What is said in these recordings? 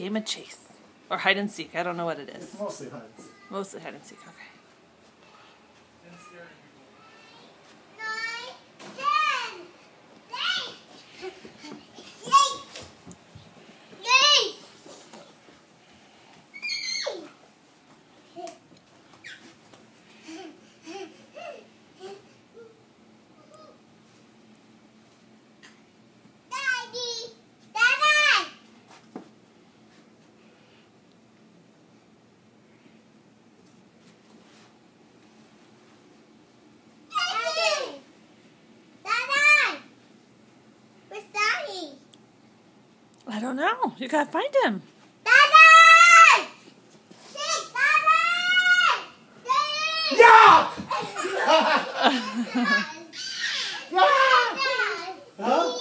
game of chase. Or hide and seek. I don't know what it is. It's mostly hide and seek. Mostly hide and seek. Okay. 9, 10, I don't know. You gotta find him. Daddy! Yeah! Huh?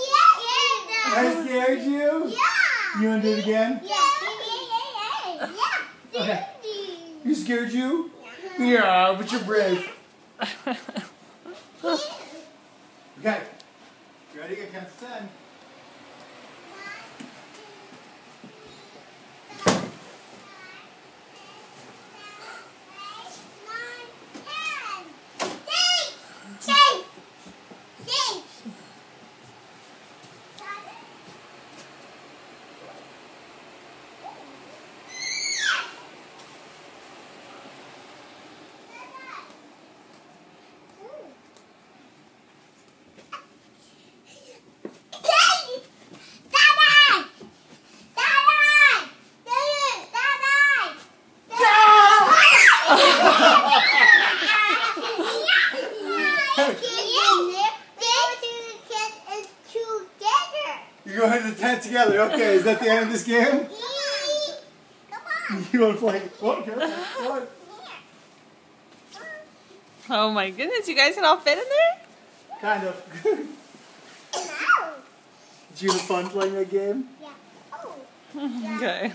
I scared you? Yeah! You want to do it again? Yeah! Okay. You scared you? Yeah, but you're brave. Okay. You ready? I count to 10. You're going to the tent together. Okay, is that the end of this game? Come on. You want to play? Oh, careful. What? Oh my goodness, you guys can all fit in there? Kind of. Did you have fun playing that game? Yeah. Oh. Okay.